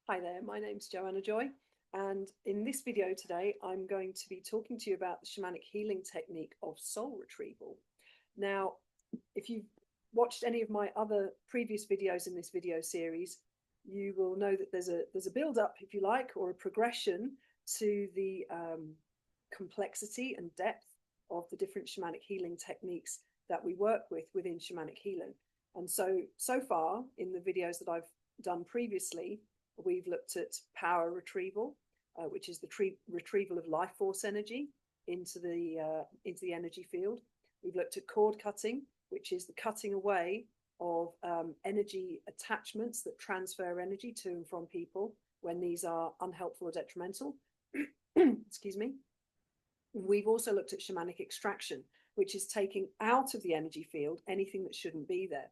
Hi there, my name's Joanna Joy, and in this video today I'm going to be talking to you about the shamanic healing technique of soul retrieval. Now, if you've watched any of my other previous videos in this video series, you will know that there's a build-up, if you like, or a progression to the complexity and depth of the different shamanic healing techniques that we work with within shamanic healing. And so far in the videos that I've done previously, we've looked at power retrieval, which is the retrieval of life force energy into the energy field. We've looked at cord cutting, which is the cutting away of energy attachments that transfer energy to and from people when these are unhelpful or detrimental. Excuse me. We've also looked at shamanic extraction, which is taking out of the energy field anything that shouldn't be there.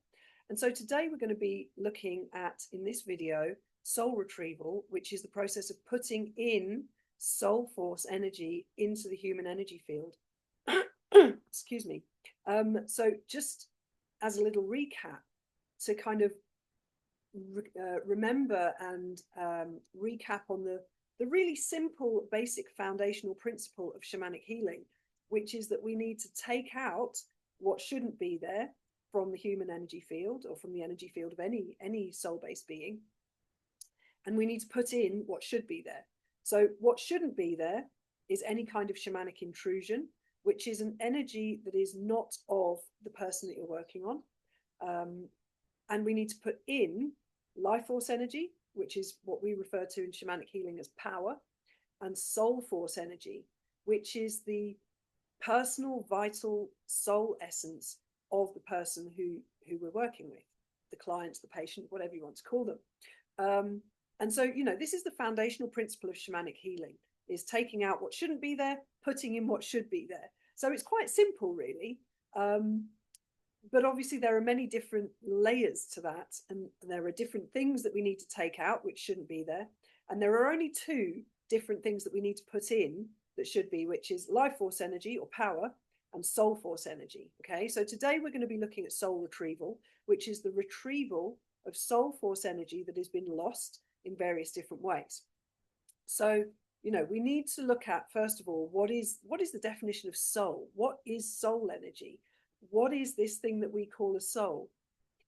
And so today we're going to be looking at, in this video, soul retrieval, which is the process of putting in soul force energy into the human energy field. Excuse me. So just as a little recap, to kind of remember and recap on the really simple, basic foundational principle of shamanic healing, which is that we need to take out what shouldn't be there from the human energy field or from the energy field of any soul-based being. And we need to put in what should be there. So what shouldn't be there is any kind of shamanic intrusion, which is an energy that is not of the person that you're working on. And we need to put in life force energy, which is what we refer to in shamanic healing as power, and soul force energy, which is the personal, vital soul essence of the person who we're working with, the client, the patient, whatever you want to call them. And so, this is the foundational principle of shamanic healing, is taking out what shouldn't be there, putting in what should be there. So it's quite simple, really. But obviously there are many different layers to that, and there are different things that we need to take out which shouldn't be there. And there are only two different things that we need to put in that should be, which is life force energy or power and soul force energy. Okay, so today we're going to be looking at soul retrieval, which is the retrieval of soul force energy that has been lost in various different ways. So, we need to look at, first of all, what is the definition of soul? What is soul energy? What is this thing that we call a soul?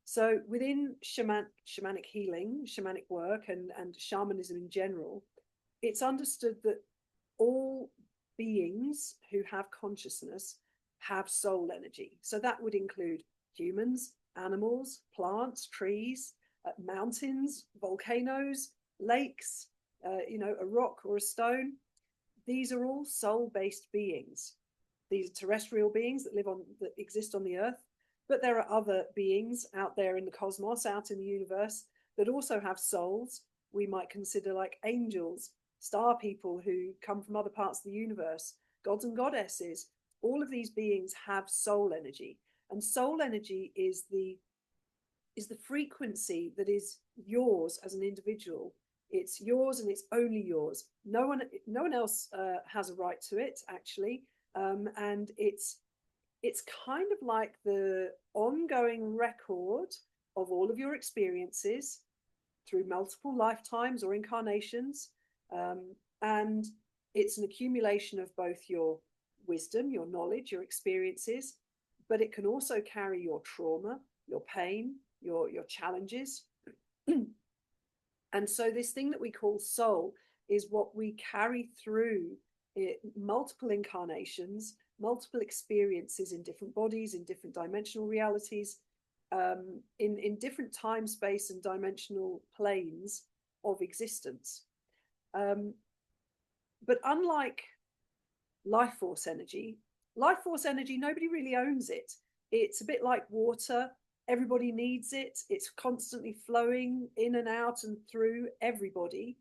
So within shamanic healing, shamanic work, and shamanism in general, it's understood that all beings who have consciousness have soul energy. So that would include humans, animals, plants, trees, mountains, volcanoes, lakes, a rock or a stone. These are all soul-based beings. These are terrestrial beings that exist on the earth, but there are other beings out there in the cosmos, out in the universe, that also have souls. We might consider like angels, star people who come from other parts of the universe, gods and goddesses. All of these beings have soul energy, and soul energy is the frequency that is yours as an individual. It's yours and it's only yours. No one else has a right to it, actually. And it's kind of like the ongoing record of all of your experiences through multiple lifetimes or incarnations. And it's an accumulation of both your wisdom, your knowledge, your experiences, but it can also carry your trauma, your pain, your challenges. And so this thing that we call soul is what we carry through multiple incarnations, multiple experiences in different bodies, in different dimensional realities, in different time, space, and dimensional planes of existence. But unlike life force energy, nobody really owns it. It's a bit like water. Everybody needs it. It's constantly flowing in and out and through everybody.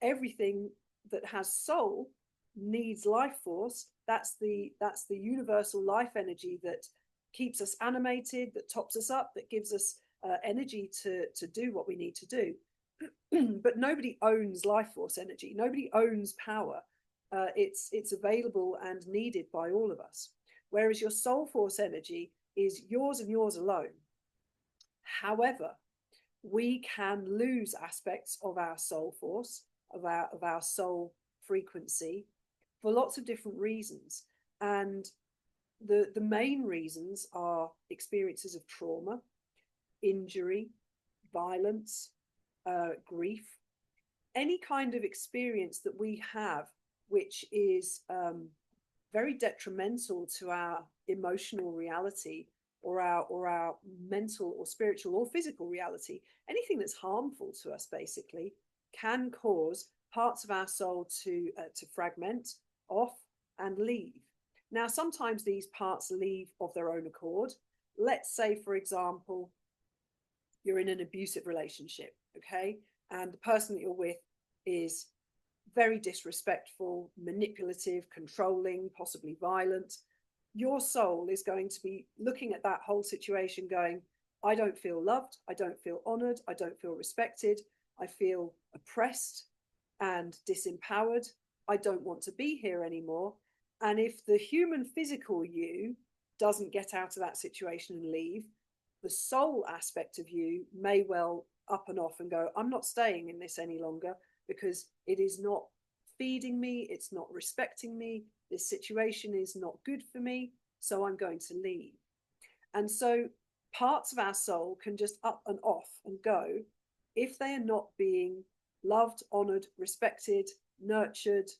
Everything that has soul needs life force. That's the universal life energy that keeps us animated, that tops us up, that gives us energy to do what we need to do. But nobody owns life force energy. Nobody owns power. It's available and needed by all of us. Whereas your soul force energy is yours and yours alone. However, we can lose aspects of our soul force, of our soul frequency, for lots of different reasons. And the main reasons are experiences of trauma, injury, violence, grief, any kind of experience that we have which is very detrimental to our emotional reality, or our mental or spiritual or physical reality. Anything that's harmful to us basically can cause parts of our soul to fragment off and leave. Now, sometimes these parts leave of their own accord. Let's say, for example, you're in an abusive relationship, okay, and the person that you're with is very disrespectful, manipulative, controlling, possibly violent. Your soul is going to be looking at that whole situation going, I don't feel loved, I don't feel honored, I don't feel respected, I feel oppressed and disempowered, I don't want to be here anymore. And if the human physical you doesn't get out of that situation and leave, the soul aspect of you may well up and off and go, I'm not staying in this any longer, because it is not feeding me, it's not respecting me, this situation is not good for me, so I'm going to leave. And so parts of our soul can just up and off and go if they are not being loved, honored, respected, nurtured,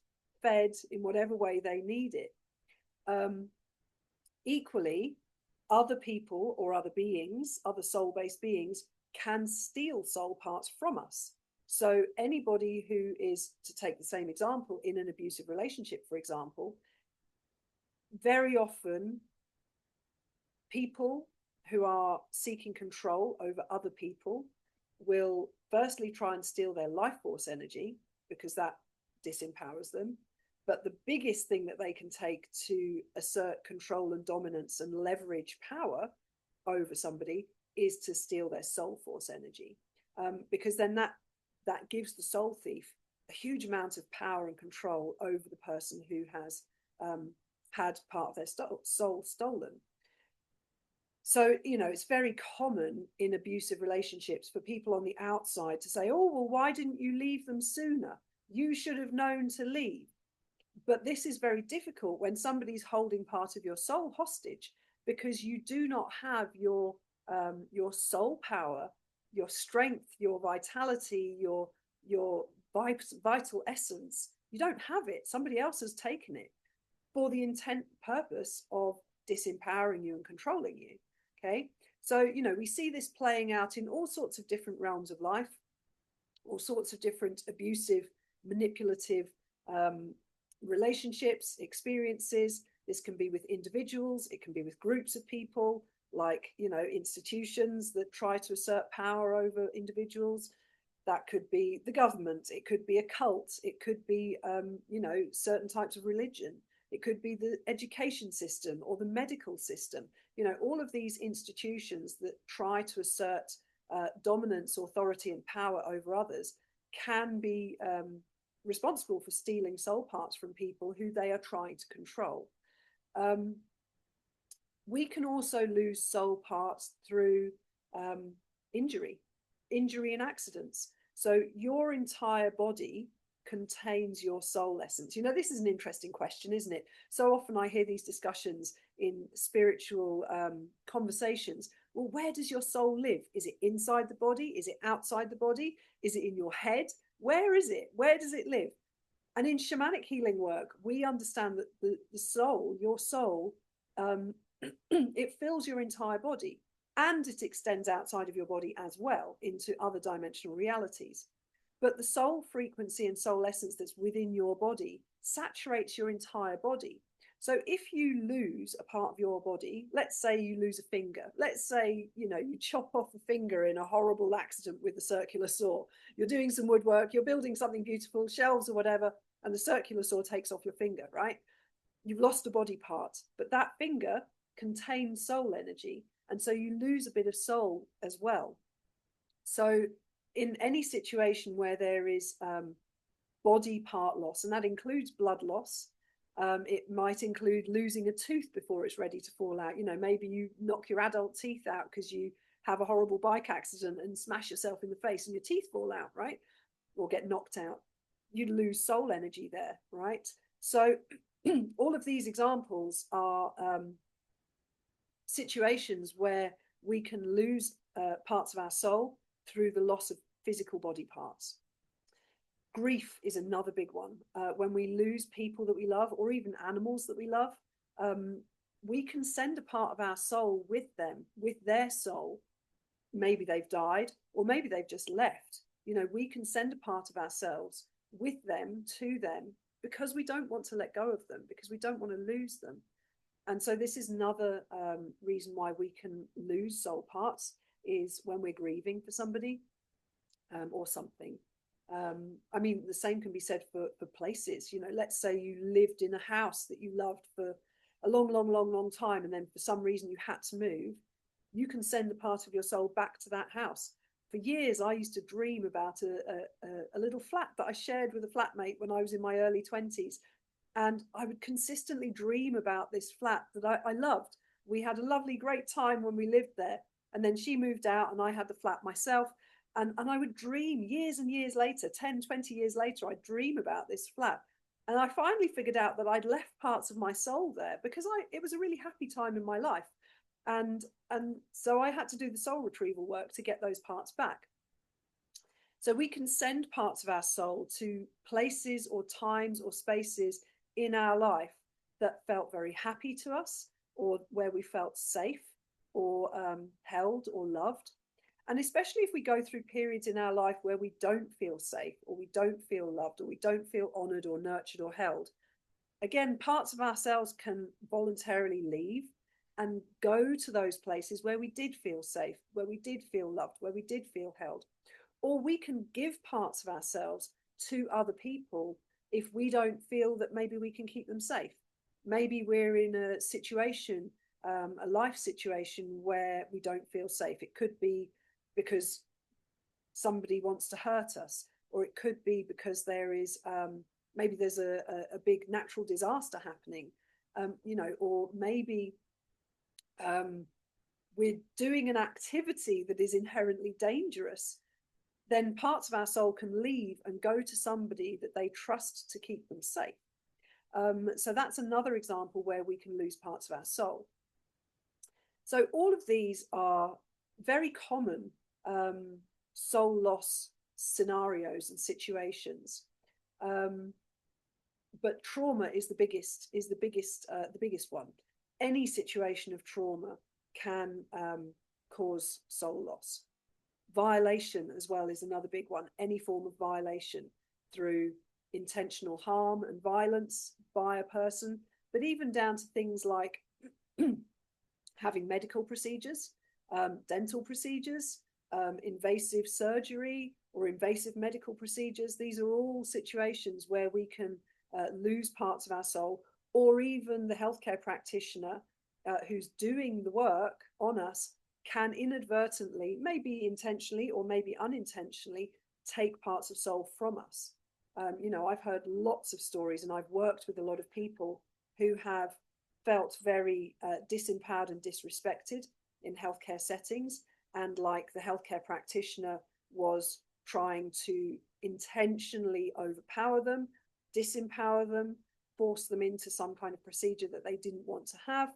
fed in whatever way they need it. Equally, other people or other beings, other soul-based beings, can steal soul parts from us. So anybody who is, to take the same example, in an abusive relationship, for example, very often people who are seeking control over other people will firstly try and steal their life force energy, because that disempowers them. But the biggest thing that they can take to assert control and dominance and leverage power over somebody is to steal their soul force energy, because then that gives the soul thief a huge amount of power and control over the person who has had part of their soul stolen. So, it's very common in abusive relationships for people on the outside to say, oh, well, why didn't you leave them sooner? You should have known to leave. But this is very difficult when somebody's holding part of your soul hostage, because you do not have your soul power, your strength, your vitality, your vital essence. You don't have it. Somebody else has taken it for the intent purpose of disempowering you and controlling you. Okay, so we see this playing out in all sorts of different realms of life, all sorts of different abusive, manipulative relationships, experiences. This can be with individuals, it can be with groups of people, like institutions that try to assert power over individuals. That could be the government, it could be a cult, it could be certain types of religion, it could be the education system or the medical system. All of these institutions that try to assert dominance, authority, and power over others can be responsible for stealing soul parts from people who they are trying to control. We can also lose soul parts through injury and accidents. So your entire body contains your soul essence. This is an interesting question, isn't it? So often I hear these discussions in spiritual conversations. Well, where does your soul live? Is it inside the body? Is it outside the body? Is it in your head? Where is it? Where does it live? And in shamanic healing work, we understand that the soul, your soul, it fills your entire body, and it extends outside of your body as well into other dimensional realities. But the soul frequency and soul essence that's within your body saturates your entire body. So if you lose a part of your body, let's say you lose a finger, let's say, you chop off a finger in a horrible accident with a circular saw, you're doing some woodwork, you're building something beautiful, shelves or whatever, and the circular saw takes off your finger, right? You've lost a body part, but that finger contains soul energy. And so you lose a bit of soul as well. So in any situation where there is body part loss, and that includes blood loss, it might include losing a tooth before it's ready to fall out. Maybe you knock your adult teeth out because you have a horrible bike accident and smash yourself in the face and your teeth fall out, right? Or get knocked out. You'd lose soul energy there, right? So all of these examples are situations where we can lose parts of our soul through the loss of physical body parts. Grief is another big one. When we lose people that we love, or even animals that we love, we can send a part of our soul with them, with their soul. Maybe they've died, or maybe they've just left. You know, we can send a part of ourselves with them to them because we don't want to let go of them, because we don't want to lose them. And so this is another reason why we can lose soul parts, is when we're grieving for somebody or something. I mean, the same can be said for places. You know, let's say you lived in a house that you loved for a long time, and then for some reason you had to move. You can send a part of your soul back to that house. For years, I used to dream about a little flat that I shared with a flatmate when I was in my early 20s. And I would consistently dream about this flat that I loved. We had a lovely, great time when we lived there. And then she moved out and I had the flat myself. And I would dream years and years later, 10, 20 years later, I'd dream about this flat. And I finally figured out that I'd left parts of my soul there because it was a really happy time in my life. And so I had to do the soul retrieval work to get those parts back. So we can send parts of our soul to places or times or spaces in our life that felt very happy to us, or where we felt safe or held or loved. And especially if we go through periods in our life where we don't feel safe, or we don't feel loved, or we don't feel honored or nurtured or held, again, parts of ourselves can voluntarily leave and go to those places where we did feel safe, where we did feel loved, where we did feel held. Or we can give parts of ourselves to other people if we don't feel that maybe we can keep them safe. Maybe we're in a situation, a life situation where we don't feel safe. It could be because somebody wants to hurt us, or it could be because there is maybe there's a big natural disaster happening, you know, or maybe we're doing an activity that is inherently dangerous. Then parts of our soul can leave and go to somebody that they trust to keep them safe. So that's another example where we can lose parts of our soul. So all of these are very common soul loss scenarios and situations. But trauma is the biggest one. Any situation of trauma can cause soul loss. Violation as well is another big one. Any form of violation through intentional harm and violence by a person, but even down to things like having medical procedures, dental procedures, invasive surgery or invasive medical procedures. These are all situations where we can lose parts of our soul, or even the healthcare practitioner who's doing the work on us can inadvertently, maybe intentionally or maybe unintentionally, take parts of soul from us. You know, I've heard lots of stories, and I've worked with a lot of people who have felt very disempowered and disrespected in healthcare settings, and like the healthcare practitioner was trying to intentionally overpower them, disempower them, force them into some kind of procedure that they didn't want to have.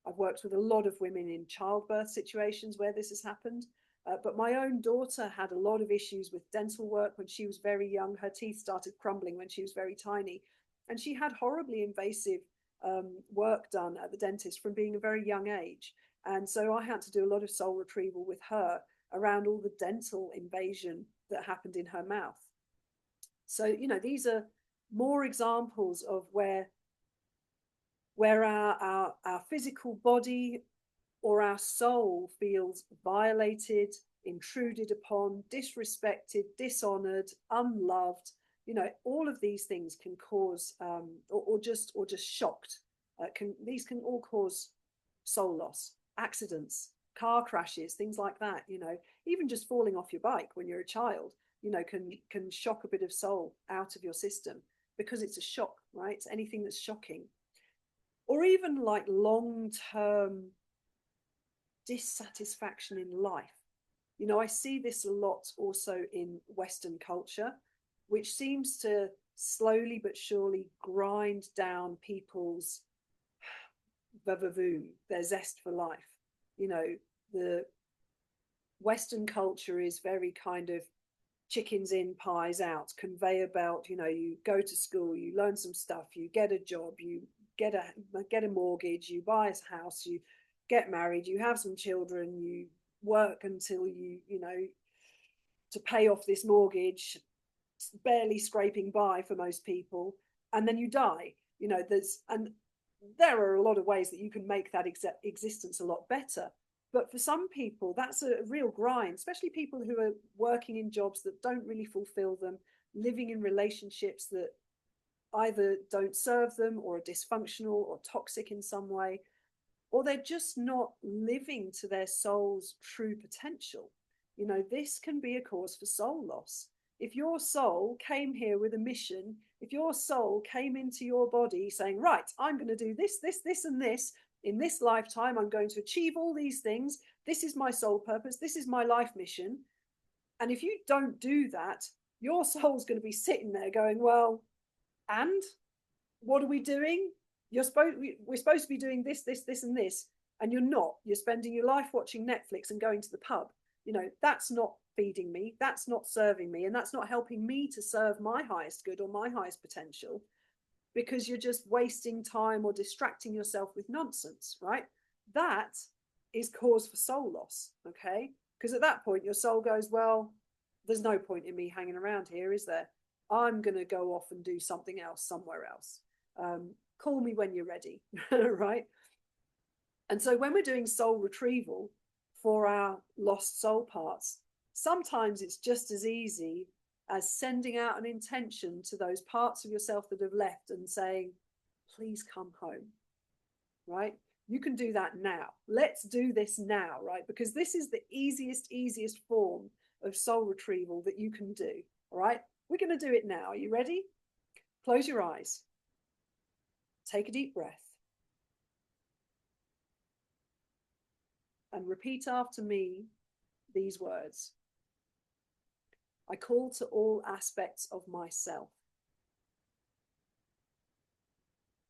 I've worked with a lot of women in childbirth situations where this has happened. But my own daughter had a lot of issues with dental work when she was very young. Her teeth started crumbling when she was very tiny. And she had horribly invasive work done at the dentist from being a very young age. And so I had to do a lot of soul retrieval with her around all the dental invasion that happened in her mouth. So, you know, these are more examples of where our physical body or our soul feels violated, intruded upon, disrespected, dishonored, unloved. You know, all of these things can cause, or just shocked. These can all cause soul loss, accidents, car crashes, things like that. You know, even just falling off your bike when you're a child, you know, can shock a bit of soul out of your system because it's a shock, right? It's anything that's shocking. Or even like long-term dissatisfaction in life. You know, I see this a lot also in Western culture, which seems to slowly but surely grind down people's vavavoom, their zest for life. You know, the Western culture is very kind of chickens in, pies out, conveyor belt. You know, you go to school, you learn some stuff, you get a job, you get a mortgage, you buy a house, you get married, you have some children, you work until you know, to pay off this mortgage, barely scraping by for most people, and then you die. You know, there are a lot of ways that you can make that existence a lot better. But for some people, that's a real grind, especially people who are working in jobs that don't really fulfill them, living in relationships that either don't serve them or are dysfunctional or toxic in some way, or they're just not living to their soul's true potential. You know, this can be a cause for soul loss. If your soul came here with a mission, if your soul came into your body saying, right, I'm going to do this, this, this, and this in this lifetime, I'm going to achieve all these things. This is my soul purpose. This is my life mission. And if you don't do that, your soul's going to be sitting there going, well, and what are we doing? We're supposed to be doing this, this, this, and this, and you're not. You're spending your life watching Netflix and going to the pub. You know, that's not feeding me, that's not serving me, and that's not helping me to serve my highest good or my highest potential, because you're just wasting time or distracting yourself with nonsense, right? That is cause for soul loss, okay? Because at that point, your soul goes, well, there's no point in me hanging around here, is there? I'm going to go off and do something else somewhere else. Call me when you're ready, right? And so when we're doing soul retrieval for our lost soul parts, sometimes it's just as easy as sending out an intention to those parts of yourself that have left and saying, please come home, right? You can do that now. Let's do this now, right? Because this is the easiest form of soul retrieval that you can do, all right? We're going to do it now. Are you ready? Close your eyes. Take a deep breath. And repeat after me these words. I call to all aspects of myself,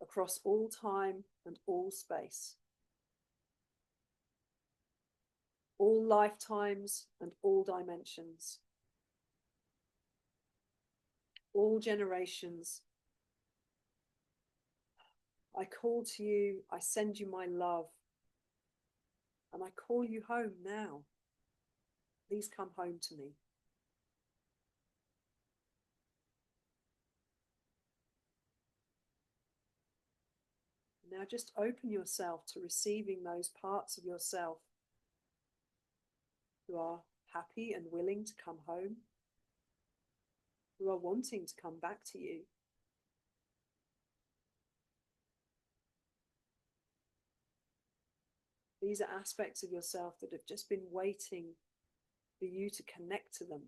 across all time and all space, all lifetimes and all dimensions, all generations. I call to you, I send you my love, and I call you home now. Please come home to me. Now just open yourself to receiving those parts of yourself who are happy and willing to come home, who are wanting to come back to you. These are aspects of yourself that have just been waiting for you to connect to them,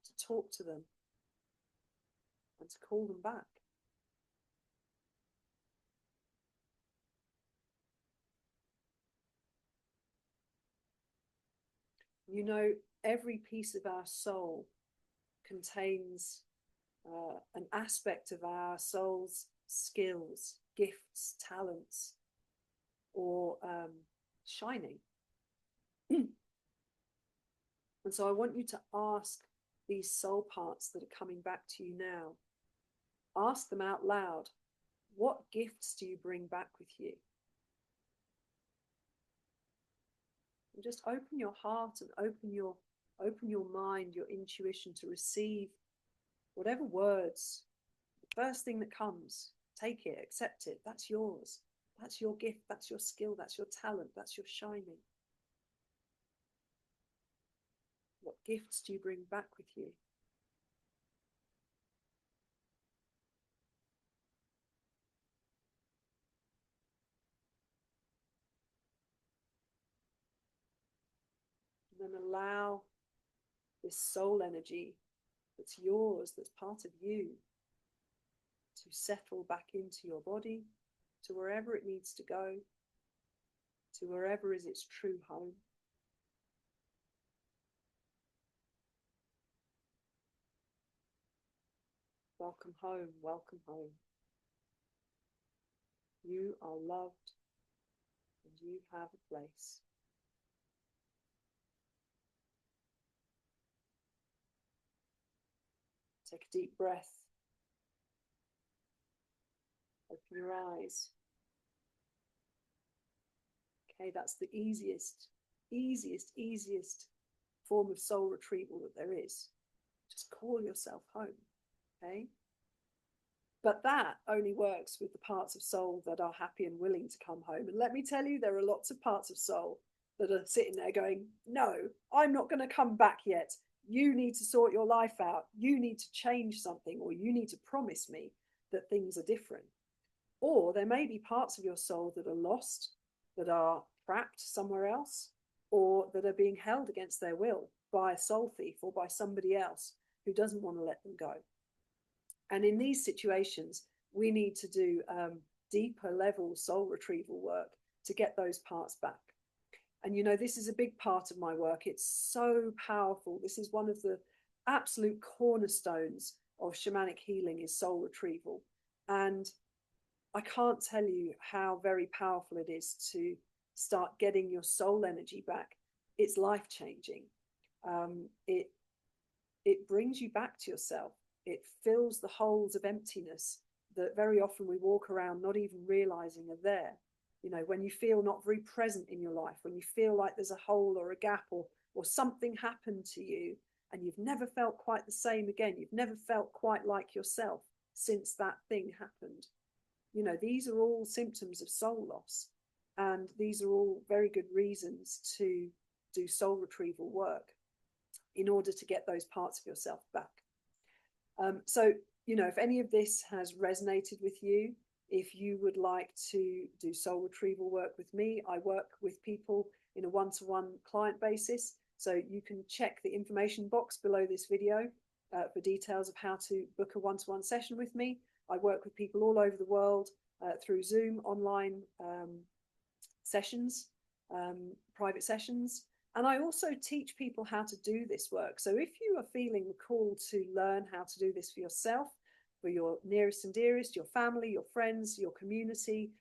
to talk to them, and to call them back. You know, every piece of our soul contains an aspect of our soul's skills, gifts, talents, or shining. And so I want you to ask these soul parts that are coming back to you now, ask them out loud, what gifts do you bring back with you? And just open your heart and open your mind, your intuition to receive whatever words, the first thing that comes. Take it, accept it. That's yours. That's your gift. That's your skill. That's your talent. That's your shining. What gifts do you bring back with you? And then allow this soul energy that's yours, that's part of you, to settle back into your body, to wherever it needs to go, to wherever is its true home. Welcome home, welcome home. You are loved and you have a place. Take a deep breath. Open your eyes. Okay, that's the easiest form of soul retrieval that there is. Just call yourself home, okay? But that only works with the parts of soul that are happy and willing to come home. And let me tell you, there are lots of parts of soul that are sitting there going, no, I'm not going to come back yet. You need to sort your life out. You need to change something, or you need to promise me that things are different. Or there may be parts of your soul that are lost, that are trapped somewhere else, or that are being held against their will by a soul thief or by somebody else who doesn't want to let them go. And in these situations, we need to do deeper level soul retrieval work to get those parts back. And, you know, this is a big part of my work. It's so powerful. This is one of the absolute cornerstones of shamanic healing, is soul retrieval. And I can't tell you how very powerful it is to start getting your soul energy back. It's life-changing. It brings you back to yourself. It fills the holes of emptiness that very often we walk around not even realizing are there. You know, when you feel not very present in your life, when you feel like there's a hole or a gap, or something happened to you and you've never felt quite the same again. You've never felt quite like yourself since that thing happened. You know, these are all symptoms of soul loss. And these are all very good reasons to do soul retrieval work in order to get those parts of yourself back. So, you know, if any of this has resonated with you, if you would like to do soul retrieval work with me, I work with people in a one-to-one client basis. So you can check the information box below this video for details of how to book a one-to-one session with me. I work with people all over the world through Zoom, online sessions, private sessions. And I also teach people how to do this work. So if you are feeling the call to learn how to do this for yourself, for your nearest and dearest, your family, your friends, your community,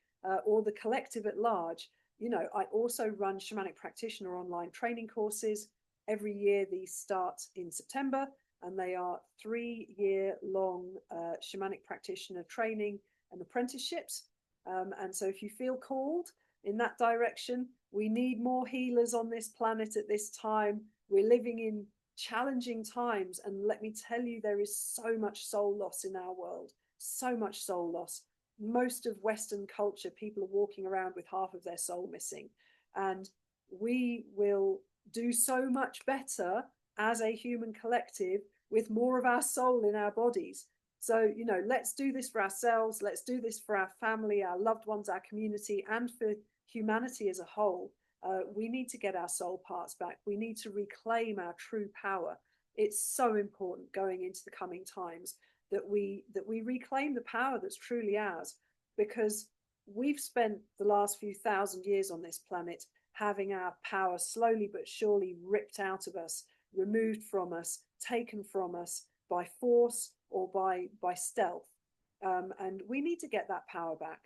or the collective at large, you know, I also run Shamanic Practitioner online training courses. Every year these start in September, and they are 3-year-long Shamanic Practitioner training and apprenticeships. And so if you feel called in that direction, we need more healers on this planet at this time. We're living in challenging times, and let me tell you, there is so much soul loss in our world, so much soul loss. Most of Western culture, people are walking around with half of their soul missing, and we will do so much better as a human collective with more of our soul in our bodies. So, you know, let's do this for ourselves. Let's do this for our family, our loved ones, our community, and for humanity as a whole. We need to get our soul parts back. We need to reclaim our true power. It's so important going into the coming times that we reclaim the power that's truly ours, because we've spent the last few thousand years on this planet having our power slowly but surely ripped out of us, removed from us, taken from us by force or by stealth. And we need to get that power back.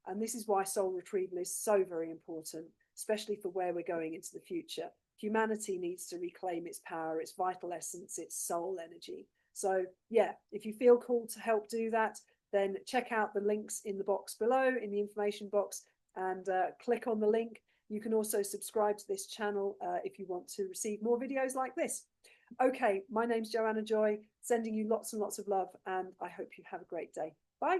And this is why soul retrieval is so very important, especially for where we're going into the future. Humanity needs to reclaim its power, its vital essence, its soul energy. So yeah, if you feel called to help do that, then check out the links in the box below, in the information box, and click on the link. You can also subscribe to this channel if you want to receive more videos like this. Okay, my name's Joanna Joy, sending you lots and lots of love, and I hope you have a great day. Bye.